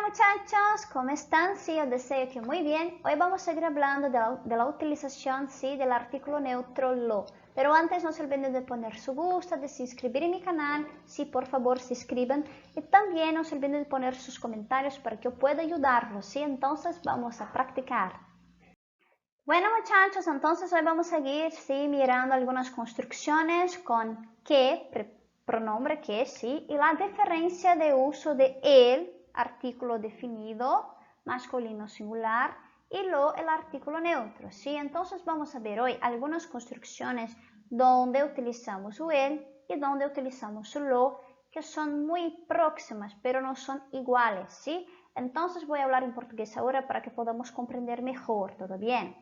muchachos, ¿cómo están? Sí, yo deseo que muy bien. Hoy vamos a seguir hablando de la utilización, sí, del artículo neutro lo. Pero antes no se olviden de poner su gusto, de se inscribir en mi canal, sí, por favor, se inscriban. Y también no se olviden de poner sus comentarios para que yo pueda ayudarlos, sí. Entonces vamos a practicar. Bueno, muchachos, entonces hoy vamos a seguir, sí, mirando algunas construcciones con que, pronombre que, sí, y la diferencia de uso de el, artículo definido, masculino singular, y lo, el artículo neutro, ¿sí? Entonces vamos a ver hoy algunas construcciones donde utilizamos o el y donde utilizamos o lo, que son muy próximas, pero no son iguales, ¿sí? Entonces voy a hablar en português ahora para que podamos compreender mejor, ¿todo bien?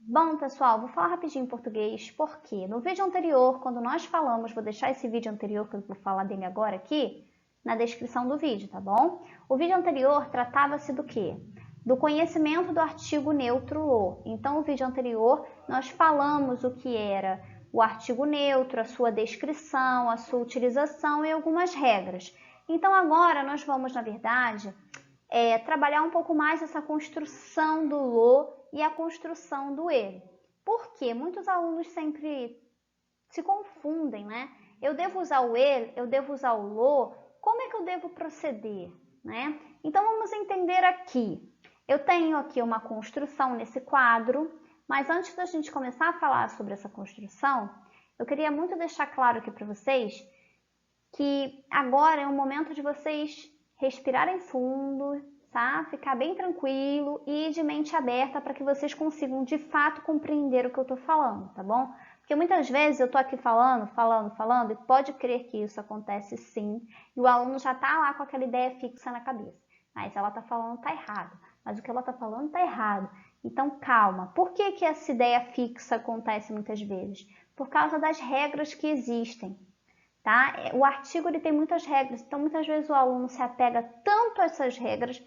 Bom, pessoal, vou falar rapidinho em português, porque no vídeo anterior, quando nós falamos, vou deixar esse vídeo anterior que eu vou falar dele agora aqui, na descrição do vídeo, tá bom? O vídeo anterior tratava-se do quê? Do conhecimento do artigo neutro lo. Então, no vídeo anterior, nós falamos o que era o artigo neutro, a sua descrição, a sua utilização e algumas regras. Então, agora nós vamos, na verdade, trabalhar um pouco mais essa construção do lo e a construção do ele. Porque muitos alunos sempre se confundem, né? Eu devo usar o ele, eu devo usar o lo, como é que eu devo proceder, né? Então vamos entender aqui. Eu tenho aqui uma construção nesse quadro, mas antes da gente começar a falar sobre essa construção, eu queria muito deixar claro aqui para vocês que agora é o momento de vocês respirarem fundo, tá? Ficar bem tranquilo e de mente aberta para que vocês consigam de fato compreender o que eu estou falando, tá bom? Porque muitas vezes eu estou aqui falando, e pode crer que isso acontece sim, e o aluno já está lá com aquela ideia fixa na cabeça. Mas ela está falando está errado, mas o que ela está falando está errado. Então calma, por que que essa ideia fixa acontece muitas vezes? Por causa das regras que existem. Tá? O artigo ele tem muitas regras, então muitas vezes o aluno se apega tanto a essas regras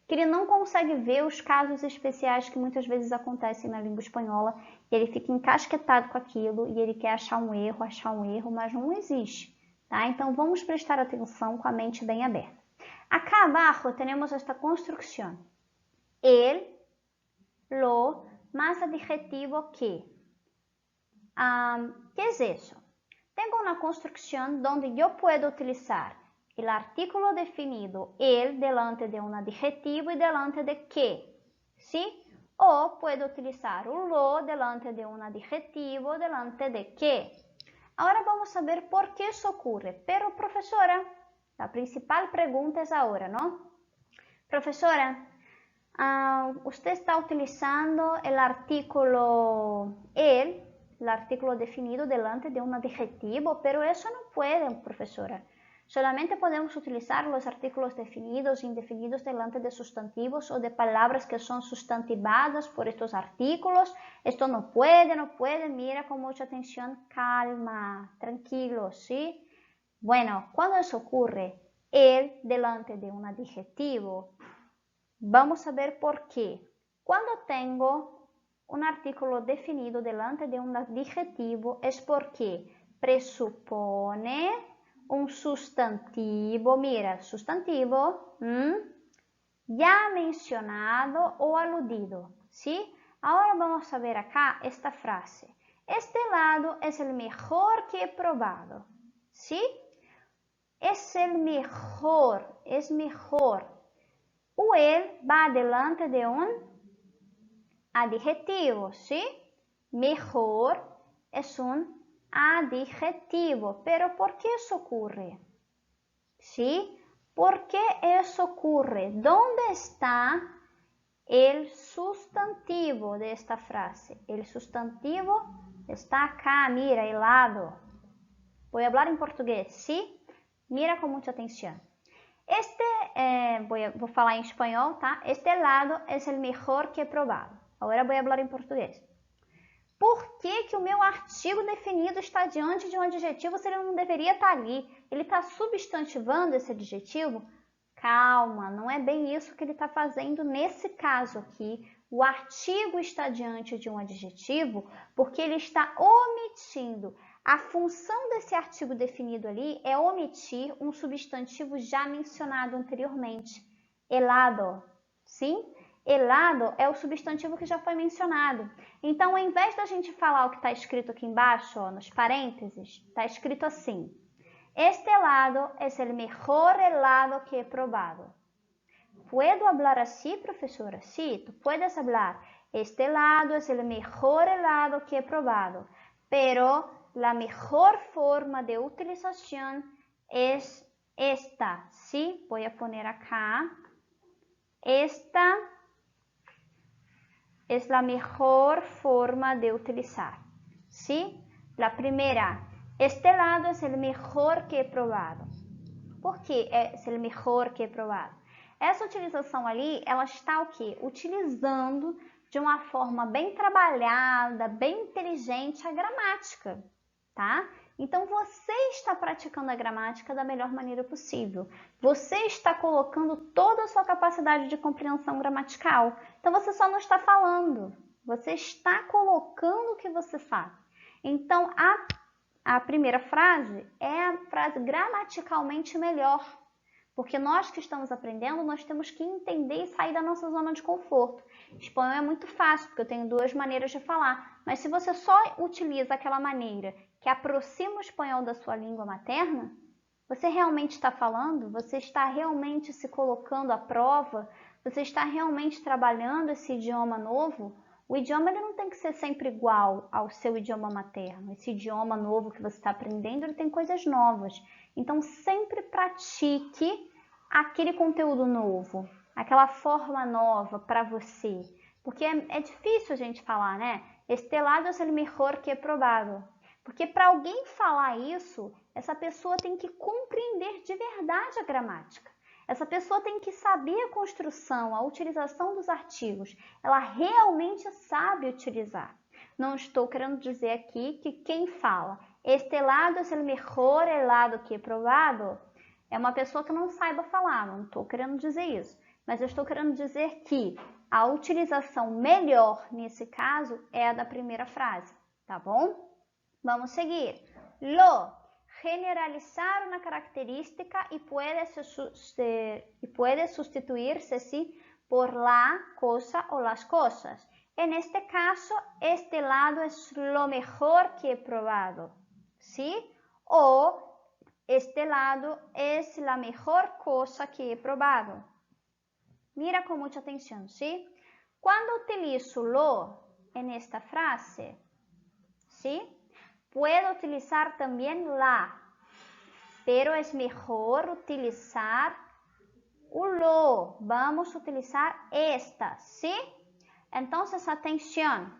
que ele não consegue ver os casos especiais que muitas vezes acontecem na língua espanhola, e ele fica encasquetado com aquilo e ele quer achar um erro, mas não existe. Tá? Então vamos prestar atenção com a mente bem aberta. Acá abaixo temos esta construção. El, lo, más adjetivo que. ¿Qué es eso? Tengo una construcción donde yo puedo utilizar el artículo definido el delante de un adjetivo y delante de que, ¿sí? O puedo utilizar un lo delante de un adjetivo delante de que. Ahora vamos a ver por qué eso ocurre. Pero, profesora, la principal pregunta es ahora, ¿no? Profesora, usted está utilizando el artículo el artículo definido delante de un adjetivo, pero eso no puede, profesora. Solamente podemos utilizar los artículos definidos e indefinidos delante de sustantivos o de palabras que son sustantivadas por estos artículos. Esto no puede, mira con mucha atención, calma, tranquilo, ¿sí? Bueno, cuando eso ocurre, el delante de un adjetivo, vamos a ver por qué. Cuando tengo un artículo definido delante de un adjetivo es porque presupone un sustantivo, mira, sustantivo ya mencionado o aludido, ¿sí? Ahora vamos a ver acá esta frase. Este helado es el mejor que he probado, ¿sí? Es el mejor, es mejor. O el va delante de un adjetivo, ¿sí? Mejor es un adjetivo. Pero ¿por qué eso ocurre? ¿Sí? ¿Por qué eso ocurre? ¿Dónde está el sustantivo de esta frase? El sustantivo está acá, mira, helado. Voy a hablar en portugués, ¿sí? Mira con mucha atención. Vou falar em espanhol, tá? Este helado es el mejor que he probado. Agora vou falar em português. Por que que o meu artigo definido está diante de um adjetivo se ele não deveria estar ali? Ele está substantivando esse adjetivo? Calma, não é bem isso que ele está fazendo nesse caso aqui. O artigo está diante de um adjetivo porque ele está omitindo. A função desse artigo definido ali é omitir um substantivo já mencionado anteriormente. helado, sim? Helado é o substantivo que já foi mencionado. Então, ao invés da gente falar o que está escrito aqui embaixo, ó, nos parênteses, está escrito assim: este helado es el mejor helado que he probado. ¿Puedo hablar así, profesora? Sí, tú puedes hablar. Este helado es el mejor helado que he probado, pero la mejor forma de utilización es esta, ¿sí? Voy a poner acá. Esta es la mejor forma de utilizar, ¿sí? La primera, este helado es el mejor que he probado. Por que é o melhor que é provado? Essa utilização ali, ela está o quê? Utilizando de uma forma bem trabalhada, bem inteligente a gramática, tá? Então, você está praticando a gramática da melhor maneira possível. Você está colocando toda a sua capacidade de compreensão gramatical. Então, você só não está falando. Você está colocando o que você sabe. Então, a primeira frase é a frase gramaticalmente melhor, porque nós que estamos aprendendo, nós temos que entender e sair da nossa zona de conforto. Espanhol é muito fácil, porque eu tenho duas maneiras de falar, mas se você só utiliza aquela maneira que aproxima o espanhol da sua língua materna, você realmente está falando? Você está realmente se colocando à prova? Você está realmente trabalhando esse idioma novo? O idioma ele não tem que ser sempre igual ao seu idioma materno. Esse idioma novo que você está aprendendo, ele tem coisas novas. Então, sempre pratique aquele conteúdo novo, aquela forma nova para você. Porque é difícil a gente falar, né? Este helado es el mejor que he probado. Porque para alguém falar isso, essa pessoa tem que compreender de verdade a gramática. Essa pessoa tem que saber a construção, a utilização dos artigos. Ela realmente sabe utilizar. Não estou querendo dizer aqui que quem fala este helado es el mejor helado que he probado é uma pessoa que não saiba falar. Não estou querendo dizer isso. Mas eu estou querendo dizer que a utilização melhor nesse caso é a da primeira frase, tá bom? Vamos seguir. Lo. Generalizar una característica y puede sustituirse ¿sí? por la cosa o las cosas. En este caso, este helado es lo mejor que he probado, ¿sí? O este helado es la mejor cosa que he probado. Mira con mucha atención, ¿sí? Cuando utilizo lo en esta frase, ¿sí? Puedo utilizar también la, pero es mejor utilizar o lo. Vamos a utilizar esta, ¿sí? Entonces, atención.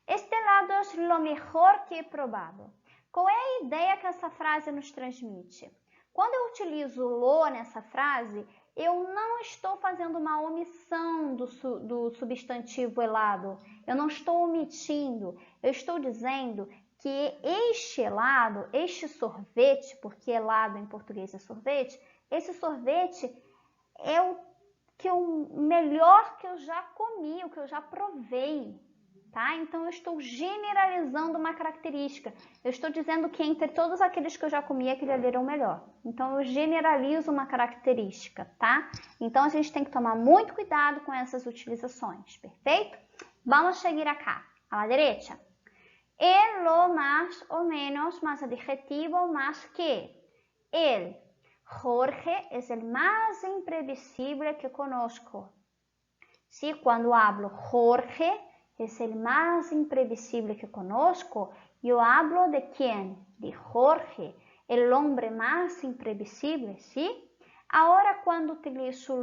Este helado es lo mejor que he probado. Qual é a ideia que essa frase nos transmite? Quando eu utilizo lo nessa frase, eu não estou fazendo uma omissão do substantivo helado. Eu não estou omitindo. Eu estou dizendo que este helado, este sorvete, porque helado em português é sorvete, esse sorvete é o melhor que eu já comi, o que eu já provei, tá? Então eu estou generalizando uma característica. Eu estou dizendo que entre todos aqueles que eu já comi, aquele ali era o melhor. Então eu generalizo uma característica, tá? Então a gente tem que tomar muito cuidado com essas utilizações, perfeito? Vamos seguir acá, a la derecha. El, lo, más o menos, más adjetivo, más que. El. Jorge es el más imprevisible que conozco. ¿Sí? Cuando hablo Jorge es el más imprevisible que conozco, yo hablo de quién? De Jorge, el hombre más imprevisible, ¿sí? Ahora cuando utilizo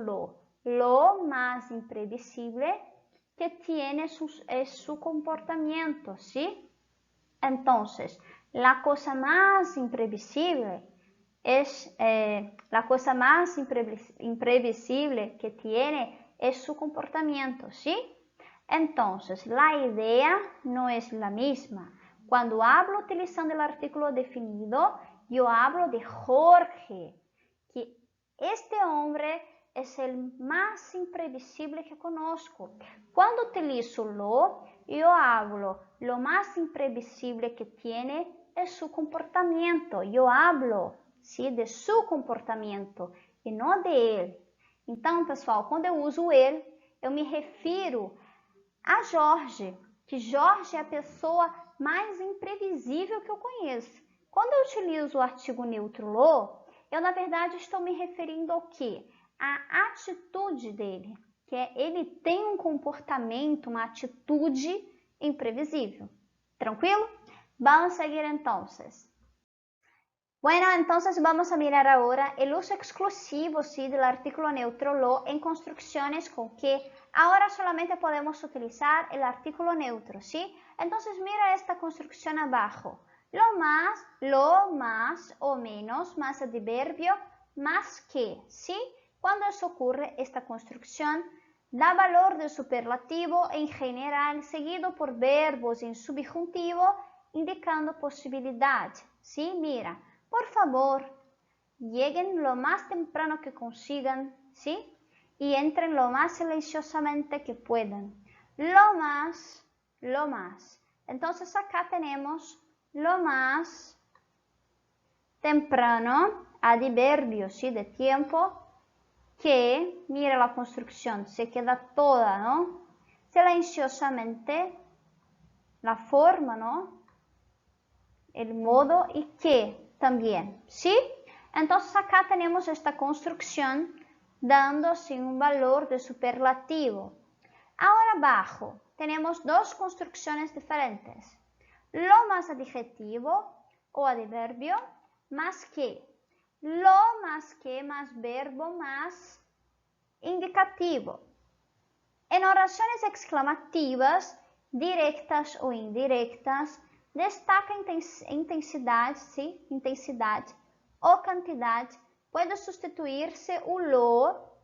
lo más imprevisible que tiene es su comportamiento, ¿sí? Entonces, la cosa más imprevisible la cosa más imprevisible que tiene es su comportamiento, ¿sí? Entonces, la idea no es la misma. Cuando hablo utilizando el artículo definido, yo hablo de Jorge, que este hombre es el más imprevisible que conozco. Cuando utilizo lo, yo hablo lo más imprevisible que tiene es su comportamiento. Yo hablo, ¿sí? De su comportamiento y no de él. Então, pessoal, quando eu uso ele, eu me refiro a Jorge, que Jorge é a pessoa mais imprevisível que eu conheço. Quando eu utilizo o artigo neutro lo, eu na verdade estou me referindo ao quê? A atitude dele, que é ele tem um comportamento, uma atitude imprevisível. Tranquilo? Vamos seguir entonces. Bueno, entonces vamos a mirar ahora el uso exclusivo, ¿sí?, del artículo neutro lo en construcciones con que ahora solamente podemos utilizar el artículo neutro, ¿sí? Entonces mira esta construcción abajo. Lo más o menos, más adverbio, más que, ¿sí? Cuando eso ocurre, esta construcción da valor de superlativo en general, seguido por verbos en subjuntivo, indicando posibilidad, ¿sí? Mira. Por favor, lleguen lo más temprano que consigan, ¿sí? Y entren lo más silenciosamente que puedan. Lo más. Entonces acá tenemos lo más temprano, adverbio, ¿sí?, de tiempo, que, mira la construcción, se queda toda, ¿no? Silenciosamente, la forma, ¿no? El modo y que también, ¿sí? Entonces acá tenemos esta construcción dando así un valor de superlativo. Ahora abajo tenemos dos construcciones diferentes. Lo más adjetivo o adverbio más que. Lo más que más verbo más indicativo. En oraciones exclamativas, directas o indirectas, destaca intensidade, ¿sí? Intensidade o cantidade. Puede sustituirse o lo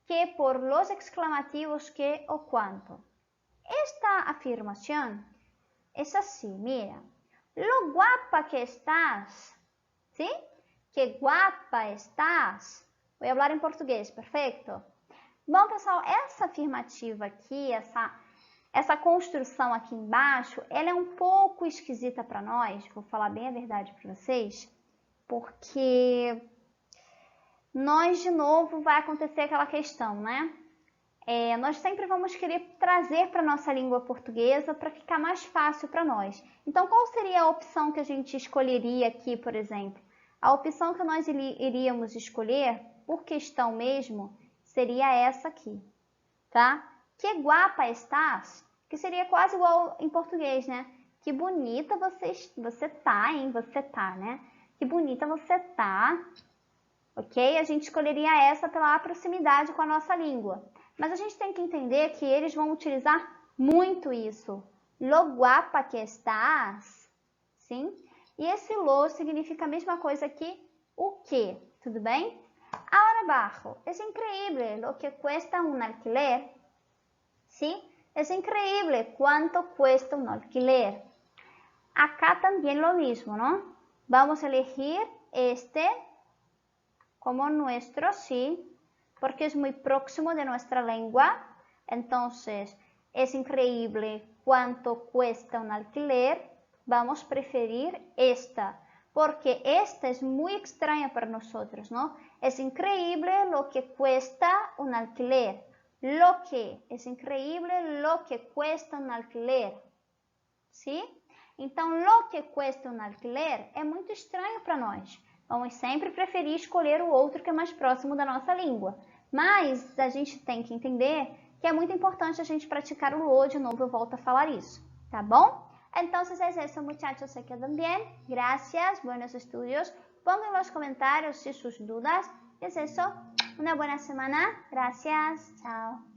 que por los exclamativos que o cuanto. Esta afirmación es así, mira. Lo guapa que estás, ¿sí? Que guapa estás. Vou falar em português, perfeito? Bom, pessoal, essa afirmativa aqui, essa construção aqui embaixo, ela é um pouco esquisita para nós, vou falar bem a verdade para vocês, porque nós, de novo, vai acontecer aquela questão, né? Nós sempre vamos querer trazer para a nossa língua portuguesa para ficar mais fácil para nós. Então, qual seria a opção que a gente escolheria aqui, por exemplo? A opção que nós iríamos escolher, por questão mesmo, seria essa aqui, tá? Que guapa estás? Que seria quase igual em português, né? Que bonita você tá, hein? Você tá, né? Que bonita você tá, ok? A gente escolheria essa pela proximidade com a nossa língua. Mas a gente tem que entender que eles vão utilizar muito isso. Lo guapa que estás, sim? E esse lo significa a mesma coisa que o que, tudo bem? Ahora abajo, es increíble lo que cuesta un alquiler, ¿sí? Es increíble cuánto cuesta un alquiler. Acá también lo mismo, ¿no? Vamos a elegir este como nuestro, sí, porque es muy próximo de nuestra lengua. Entonces, es increíble cuánto cuesta un alquiler. Vamos a preferir esta, porque esta es muy extraña para nosotros, ¿no? Es increíble lo que cuesta un alquiler. Lo que, es increíble lo que cuesta un alquiler, ¿sí? Então, lo que cuesta um alquiler é muito estranho para nós. Vamos sempre preferir escolher o outro que é mais próximo da nossa língua. Mas a gente tem que entender que é muito importante a gente praticar o lo, de novo eu volto a falar isso, tá bom? Entonces es eso, muchachos, se quedan bien. Gracias, buenos estudios. Pongan en los comentarios si sus dudas. Es eso, una buena semana. Gracias, chao.